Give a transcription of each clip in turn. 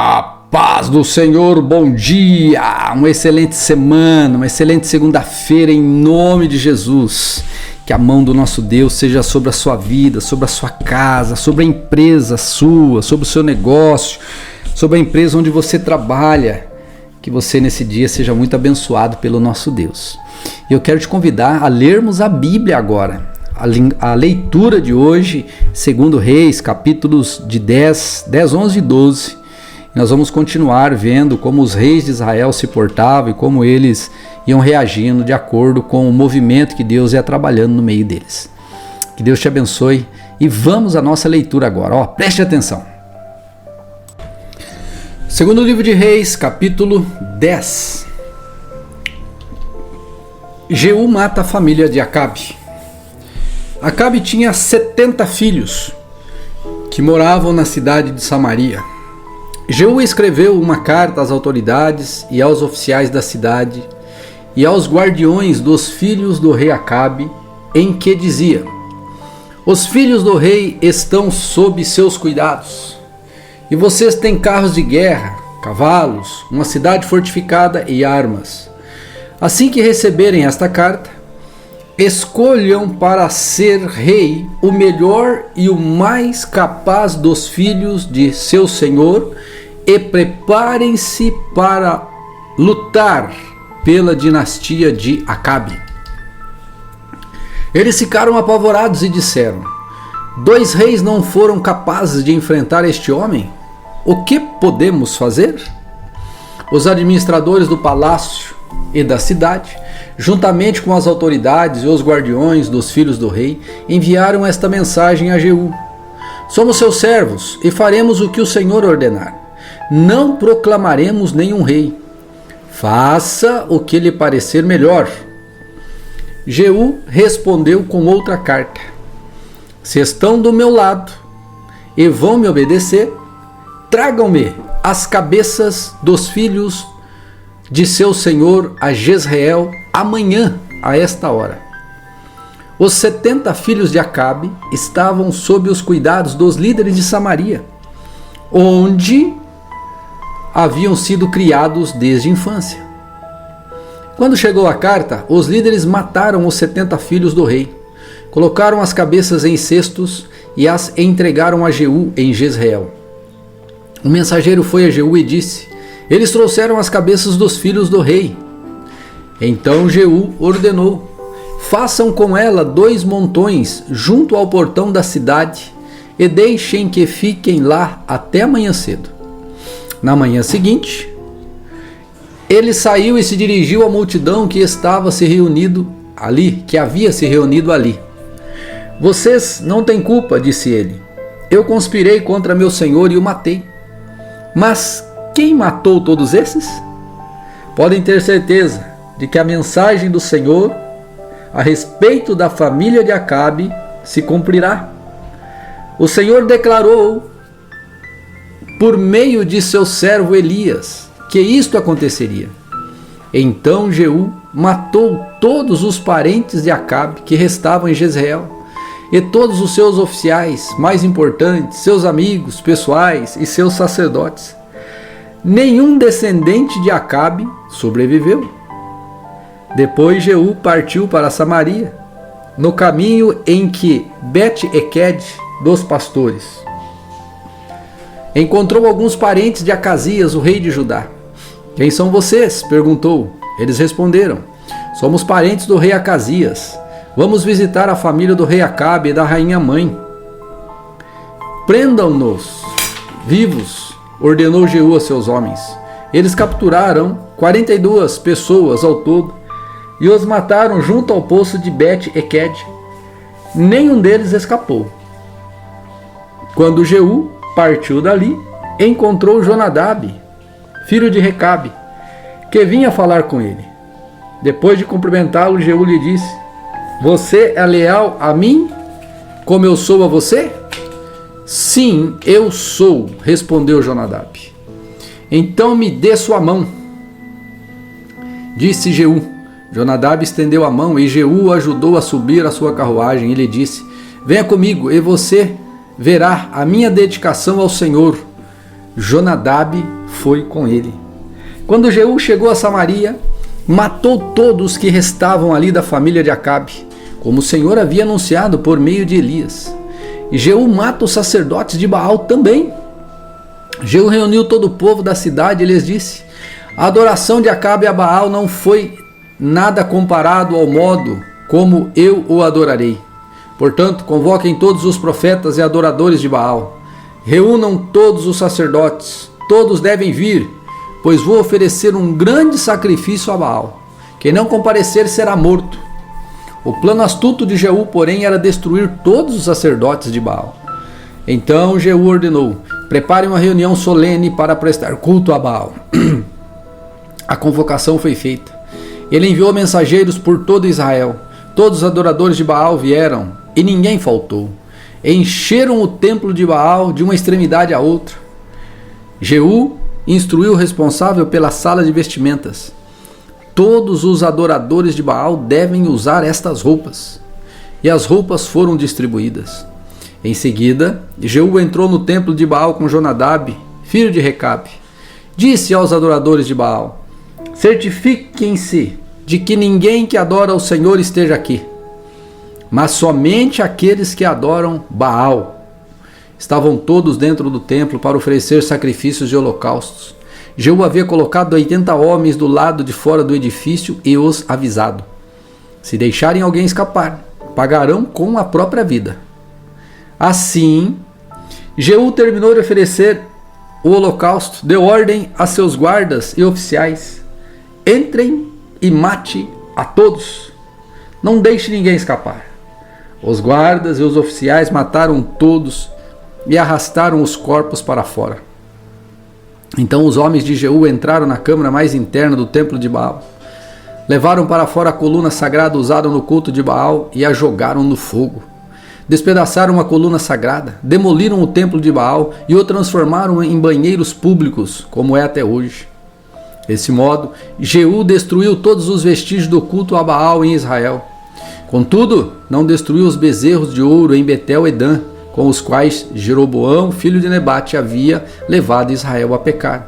A paz do Senhor, bom dia, uma excelente semana, uma excelente segunda-feira em nome de Jesus. Que a mão do nosso Deus seja sobre a sua vida, sobre a sua casa, sobre a empresa sua, sobre o seu negócio, sobre a empresa onde você trabalha. Que você nesse dia seja muito abençoado pelo nosso Deus. E eu quero te convidar a lermos a Bíblia agora. A leitura de hoje, 2 Reis, capítulos de 10, 11 e 12. Nós vamos continuar vendo como os reis de Israel se portavam e como eles iam reagindo de acordo com o movimento que Deus ia trabalhando no meio deles. Que Deus te abençoe e vamos à nossa leitura agora. Preste atenção. Segundo livro de Reis, capítulo 10. Jeú mata a família de Acabe. Acabe tinha 70 filhos que moravam na cidade de Samaria. Jeú escreveu uma carta às autoridades e aos oficiais da cidade e aos guardiões dos filhos do rei Acabe, em que dizia: os filhos do rei estão sob seus cuidados, e vocês têm carros de guerra, cavalos, uma cidade fortificada e armas. Assim que receberem esta carta, escolham para ser rei o melhor e o mais capaz dos filhos de seu senhor e preparem-se para lutar pela dinastia de Acabe. Eles ficaram apavorados e disseram: 2 reis não foram capazes de enfrentar este homem? O que podemos fazer? Os administradores do palácio e da cidade, juntamente com as autoridades e os guardiões dos filhos do rei, enviaram esta mensagem a Jeú: somos seus servos e faremos o que o Senhor ordenar. Não proclamaremos nenhum rei. Faça o que lhe parecer melhor. Jeú respondeu com outra carta: se estão do meu lado e vão me obedecer, tragam-me as cabeças dos filhos de seu senhor a Jezreel amanhã a esta hora. Os 70 filhos de Acabe estavam sob os cuidados dos líderes de Samaria, onde haviam sido criados desde a infância. Quando chegou a carta, os líderes mataram os 70 filhos do rei, colocaram as cabeças em cestos e as entregaram a Jeú em Jezreel. O mensageiro foi a Jeú e disse: eles trouxeram as cabeças dos filhos do rei. Então Jeú ordenou: façam com ela 2 montões junto ao portão da cidade e deixem que fiquem lá até amanhã cedo. Na manhã seguinte, ele saiu e se dirigiu à multidão que havia se reunido ali. Vocês não têm culpa, disse ele. Eu conspirei contra meu senhor e o matei. Mas quem matou todos esses? Podem ter certeza de que a mensagem do Senhor a respeito da família de Acabe se cumprirá. O Senhor declarou por meio de seu servo Elias que isto aconteceria. Então Jeú matou todos os parentes de Acabe que restavam em Jezreel e todos os seus oficiais mais importantes, seus amigos pessoais e seus sacerdotes. Nenhum descendente de Acabe sobreviveu. Depois Jeú partiu para Samaria, no caminho em que Bet-Equed dos pastores encontrou alguns parentes de Acasias, o rei de Judá. Quem são vocês? Perguntou. Eles responderam: somos parentes do rei Acasias. Vamos visitar a família do rei Acabe e da rainha mãe. Prendam-nos vivos, ordenou Jeú a seus homens. Eles capturaram 42 pessoas ao todo e os mataram junto ao poço de Bet-Equed. Nenhum deles escapou. Quando Jeú partiu dali, encontrou Jonadab, filho de Recabe, que vinha falar com ele. Depois de cumprimentá-lo, Jeú lhe disse: você é leal a mim, como eu sou a você? Sim, eu sou, respondeu Jonadab. Então me dê sua mão, disse Jeú. Jonadab estendeu a mão e Jeú o ajudou a subir a sua carruagem e lhe disse: venha comigo e você verá a minha dedicação ao Senhor. Jonadab foi com ele. Quando Jeú chegou a Samaria, matou todos que restavam ali da família de Acabe, como o Senhor havia anunciado por meio de Elias. E Jeú mata os sacerdotes de Baal também. Jeú reuniu todo o povo da cidade e lhes disse: a adoração de Acabe a Baal não foi nada comparado ao modo como eu o adorarei. Portanto, convoquem todos os profetas e adoradores de Baal. Reúnam todos os sacerdotes. Todos devem vir, pois vou oferecer um grande sacrifício a Baal. Quem não comparecer será morto. O plano astuto de Jeú, porém, era destruir todos os sacerdotes de Baal. Então Jeú ordenou: preparem uma reunião solene para prestar culto a Baal. A convocação foi feita. Ele enviou mensageiros por todo Israel. Todos os adoradores de Baal vieram, e ninguém faltou. Encheram o templo de Baal de uma extremidade à outra. Jeú instruiu o responsável pela sala de vestimentas: todos os adoradores de Baal devem usar estas roupas. E as roupas foram distribuídas. Em seguida, Jeú entrou no templo de Baal com Jonadab, filho de Recabe. Disse aos adoradores de Baal: certifiquem-se de que ninguém que adora o Senhor esteja aqui, mas somente aqueles que adoram Baal. Estavam todos dentro do templo para oferecer sacrifícios e holocaustos. Jeú havia colocado 80 homens do lado de fora do edifício e os avisado: se deixarem alguém escapar, pagarão com a própria vida. Assim, Jeú terminou de oferecer o holocausto, deu ordem a seus guardas e oficiais: entrem e mate a todos. Não deixe ninguém escapar. Os guardas e os oficiais mataram todos e arrastaram os corpos para fora. Então os homens de Jeú entraram na câmara mais interna do templo de Baal. Levaram para fora a coluna sagrada usada no culto de Baal e a jogaram no fogo. Despedaçaram a coluna sagrada, demoliram o templo de Baal e o transformaram em banheiros públicos, como é até hoje. Desse modo, Jeú destruiu todos os vestígios do culto a Baal em Israel. Contudo, não destruiu os bezerros de ouro em Betel e Dan, com os quais Jeroboão, filho de Nebate, havia levado Israel a pecar.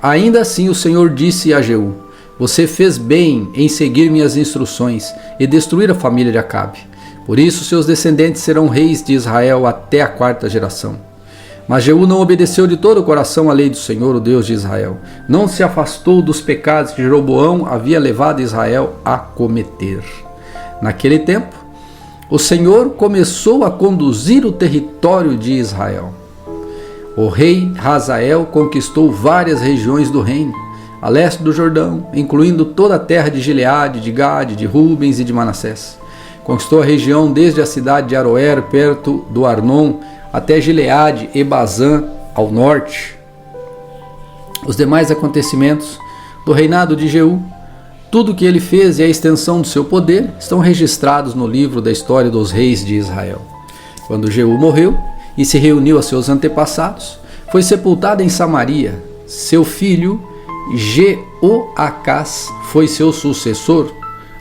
Ainda assim o Senhor disse a Jeú: você fez bem em seguir minhas instruções e destruir a família de Acabe. Por isso seus descendentes serão reis de Israel até a 4ª geração. Mas Jeú não obedeceu de todo o coração à lei do Senhor, o Deus de Israel. Não se afastou dos pecados que Jeroboão havia levado Israel a cometer. Naquele tempo, o Senhor começou a conduzir o território de Israel. O rei Hazael conquistou várias regiões do reino, a leste do Jordão, incluindo toda a terra de Gileade, de Gade, de Rubens e de Manassés. Conquistou a região desde a cidade de Aroer, perto do Arnon, até Gileade e Bazã, ao norte. Os demais acontecimentos do reinado de Jeú, tudo o que ele fez e a extensão do seu poder, estão registrados no livro da história dos reis de Israel. Quando Jeú morreu e se reuniu a seus antepassados, foi sepultado em Samaria. Seu filho Jeoacás foi seu sucessor.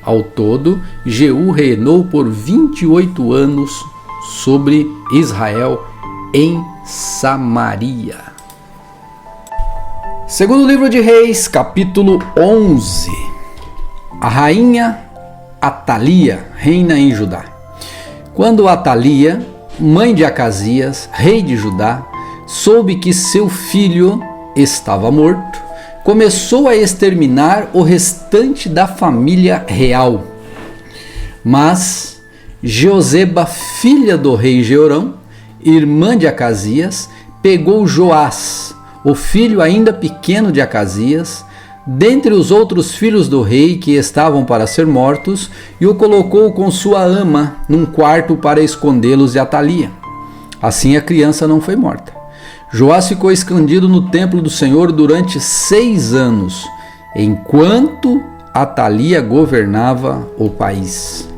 Ao todo, Jeú reinou por 28 anos sobre Israel em Samaria. Segundo livro de Reis, capítulo 11. A rainha Atalia reina em Judá. Quando Atalia, mãe de Acasias, rei de Judá, soube que seu filho estava morto, começou a exterminar o restante da família real. Mas Joseba, filha do rei Jeorão, irmã de Acasias, pegou Joás, o filho ainda pequeno de Acasias, dentre os outros filhos do rei que estavam para ser mortos, e o colocou com sua ama num quarto para escondê-los de Atalia. Assim a criança não foi morta. Joás ficou escondido no templo do Senhor durante 6 anos, enquanto Atalia governava o país.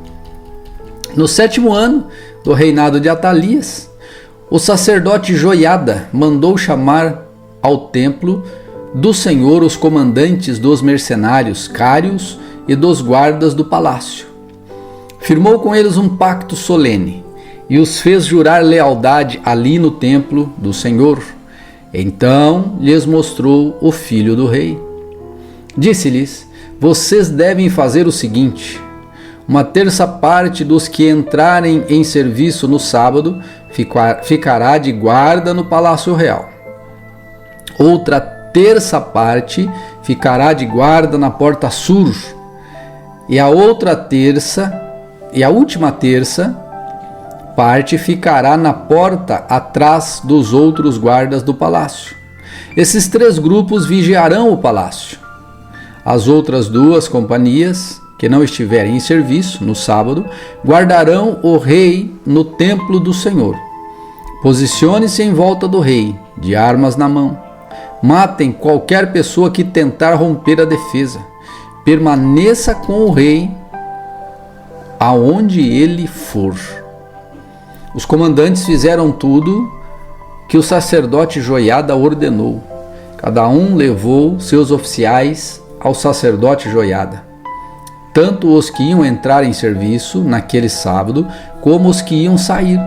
No 7º ano do reinado de Atalias, o sacerdote Joiada mandou chamar ao templo do Senhor os comandantes dos mercenários cários e dos guardas do palácio. Firmou com eles um pacto solene e os fez jurar lealdade ali no templo do Senhor. Então lhes mostrou o filho do rei. Disse-lhes: vocês devem fazer o seguinte: uma terça parte dos que entrarem em serviço no sábado ficará de guarda no palácio real. Outra terça parte ficará de guarda na porta sul. E a última terça parte ficará na porta atrás dos outros guardas do palácio. Esses 3 grupos vigiarão o palácio. As outras 2 companhias, que não estiverem em serviço no sábado, guardarão o rei no templo do Senhor. Posicione-se em volta do rei, de armas na mão. Matem qualquer pessoa que tentar romper a defesa. Permaneça com o rei aonde ele for. Os comandantes fizeram tudo que o sacerdote Joiada ordenou. Cada um levou seus oficiais ao sacerdote Joiada, tanto os que iam entrar em serviço naquele sábado, como os que iam sair.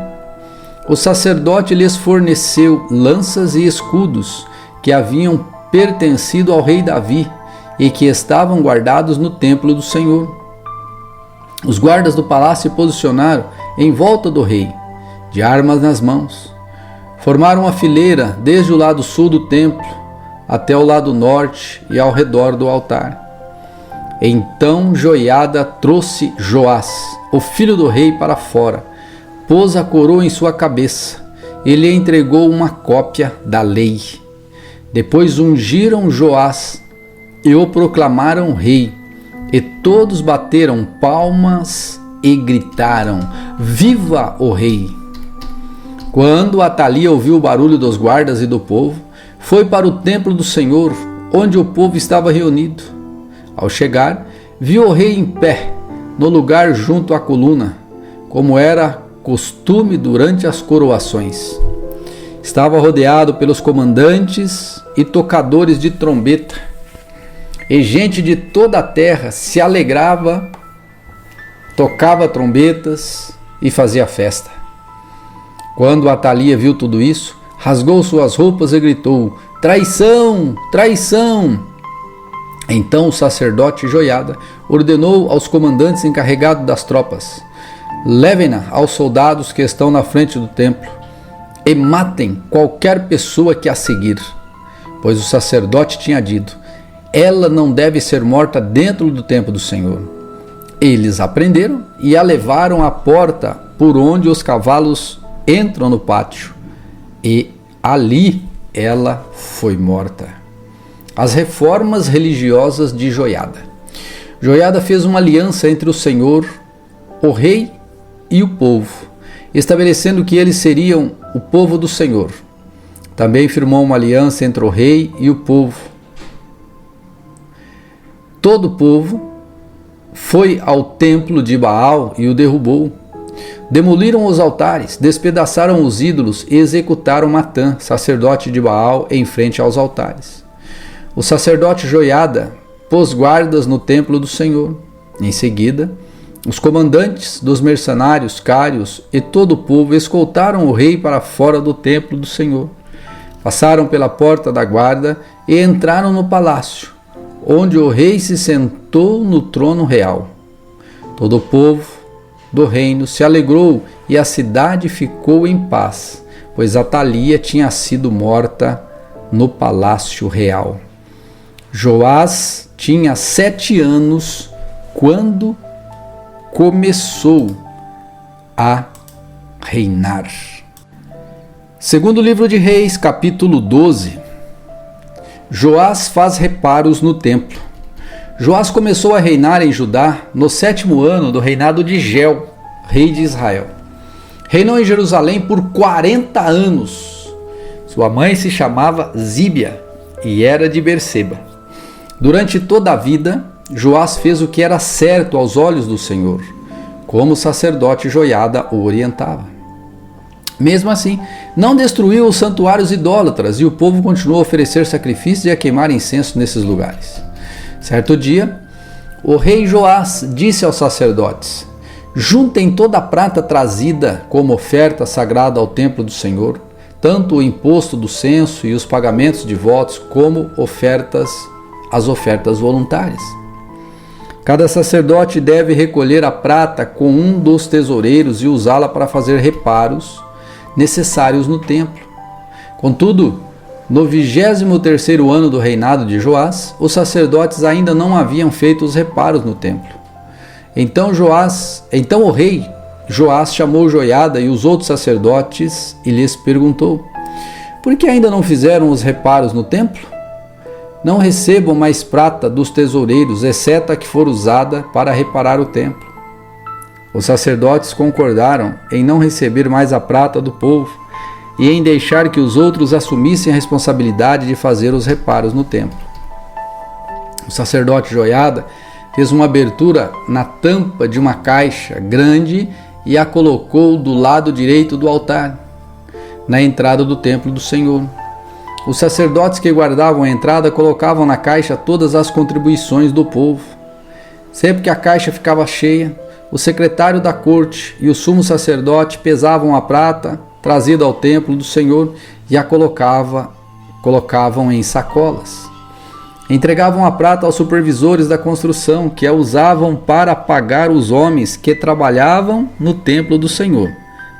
O sacerdote lhes forneceu lanças e escudos que haviam pertencido ao rei Davi e que estavam guardados no templo do Senhor. Os guardas do palácio se posicionaram em volta do rei, de armas nas mãos. Formaram uma fileira desde o lado sul do templo até o lado norte e ao redor do altar. Então Joiada trouxe Joás, o filho do rei, para fora, pôs a coroa em sua cabeça e lhe entregou uma cópia da lei. Depois ungiram Joás e o proclamaram rei, e todos bateram palmas e gritaram: Viva o rei! Quando Atalia ouviu o barulho dos guardas e do povo, foi para o templo do Senhor, onde o povo estava reunido. Ao chegar, viu o rei em pé, no lugar junto à coluna, como era costume durante as coroações. Estava rodeado pelos comandantes e tocadores de trombeta, e gente de toda a terra se alegrava, tocava trombetas e fazia festa. Quando Atalia viu tudo isso, rasgou suas roupas e gritou: Traição! Traição! Então o sacerdote Joiada ordenou aos comandantes encarregados das tropas: Levem-na aos soldados que estão na frente do templo e matem qualquer pessoa que a seguir. Pois o sacerdote tinha dito: ela não deve ser morta dentro do templo do Senhor. Eles a prenderam e a levaram à porta por onde os cavalos entram no pátio, e ali ela foi morta. As reformas religiosas de Joiada. Joiada fez uma aliança entre o Senhor, o rei e o povo, estabelecendo que eles seriam o povo do Senhor. Também firmou uma aliança entre o rei e o povo. Todo o povo foi ao templo de Baal e o derrubou. Demoliram os altares, despedaçaram os ídolos e executaram Matã, sacerdote de Baal, em frente aos altares. O sacerdote Joiada pôs guardas no templo do Senhor. Em seguida, os comandantes dos mercenários cários e todo o povo escoltaram o rei para fora do templo do Senhor. Passaram pela porta da guarda e entraram no palácio, onde o rei se sentou no trono real. Todo o povo do reino se alegrou e a cidade ficou em paz, pois Atalia tinha sido morta no palácio real. Joás tinha 7 anos quando começou a reinar. Segundo livro de Reis, capítulo 12. Joás faz reparos no templo. Joás começou a reinar em Judá no 7º ano do reinado de Geu, rei de Israel. Reinou em Jerusalém por 40 anos. Sua mãe se chamava Zíbia e era de Berseba. Durante toda a vida, Joás fez o que era certo aos olhos do Senhor, como o sacerdote Joiada o orientava. Mesmo assim, não destruiu os santuários idólatras e o povo continuou a oferecer sacrifícios e a queimar incenso nesses lugares. Certo dia, o rei Joás disse aos sacerdotes: Juntem toda a prata trazida como oferta sagrada ao templo do Senhor, tanto o imposto do censo e os pagamentos de votos, como as ofertas voluntárias. Cada sacerdote deve recolher a prata com um dos tesoureiros e usá-la para fazer reparos necessários no templo. Contudo, no 23º ano do reinado de Joás, os sacerdotes ainda não haviam feito os reparos no templo. Então o rei Joás chamou Joiada e os outros sacerdotes e lhes perguntou: por que ainda não fizeram os reparos no templo? Não recebam mais prata dos tesoureiros, exceto a que for usada para reparar o templo. Os sacerdotes concordaram em não receber mais a prata do povo e em deixar que os outros assumissem a responsabilidade de fazer os reparos no templo. O sacerdote Joiada fez uma abertura na tampa de uma caixa grande e a colocou do lado direito do altar, na entrada do templo do Senhor. Os sacerdotes que guardavam a entrada colocavam na caixa todas as contribuições do povo. Sempre que a caixa ficava cheia, o secretário da corte e o sumo sacerdote pesavam a prata trazida ao templo do Senhor e a colocavam em sacolas. Entregavam a prata aos supervisores da construção, que a usavam para pagar os homens que trabalhavam no templo do Senhor: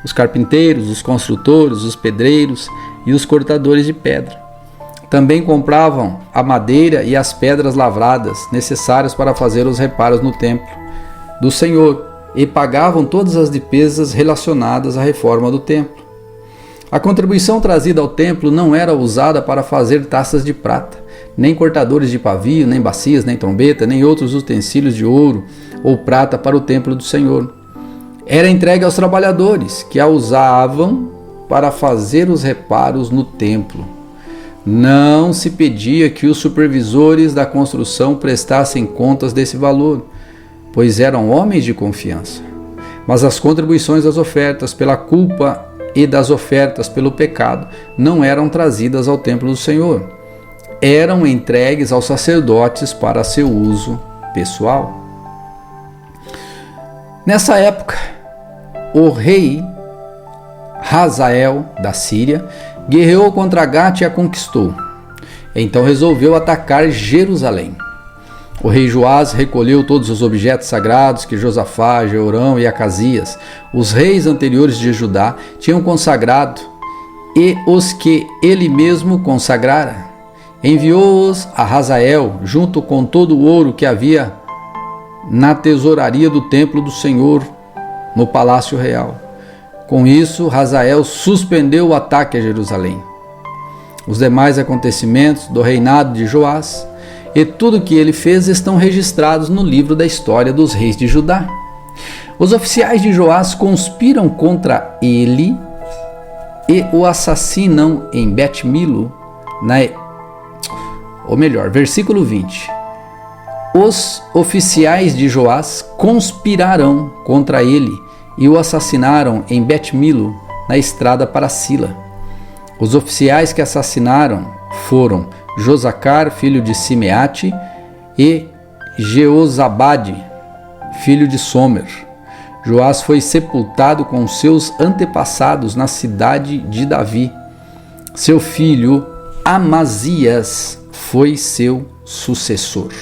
os carpinteiros, os construtores, os pedreiros e os cortadores de pedra. Também compravam a madeira e as pedras lavradas necessárias para fazer os reparos no templo do Senhor e pagavam todas as despesas relacionadas à reforma do templo. A contribuição trazida ao templo não era usada para fazer taças de prata, nem cortadores de pavio, nem bacias, nem trombeta, nem outros utensílios de ouro ou prata para o templo do Senhor. Era entregue aos trabalhadores, que a usavam para fazer os reparos no templo. Não se pedia que os supervisores da construção prestassem contas desse valor, pois eram homens de confiança. Mas as contribuições das ofertas pela culpa e das ofertas pelo pecado não eram trazidas ao templo do Senhor. Eram entregues aos sacerdotes para seu uso pessoal. Nessa época, o rei Hazael da Síria guerreou contra Gate e a conquistou. Então resolveu atacar Jerusalém. O rei Joás recolheu todos os objetos sagrados que Josafá, Jeorão e Acasias, os reis anteriores de Judá, tinham consagrado, e os que ele mesmo consagrara. Enviou-os a Hazael, junto com todo o ouro que havia na tesouraria do templo do Senhor, no palácio real. Com isso, Hazael suspendeu o ataque a Jerusalém. Os demais acontecimentos do reinado de Joás e tudo o que ele fez estão registrados no livro da história dos reis de Judá. Os oficiais de Joás conspiram contra ele e o assassinam em Bet-Milo, versículo 20. Os oficiais de Joás conspiraram contra ele e o assassinaram em Bet-Milo, na estrada para Sila. Os oficiais que assassinaram foram Josacar, filho de Simeate, e Jeozabade, filho de Somer. Joás foi sepultado com seus antepassados na cidade de Davi. Seu filho Amazias foi seu sucessor.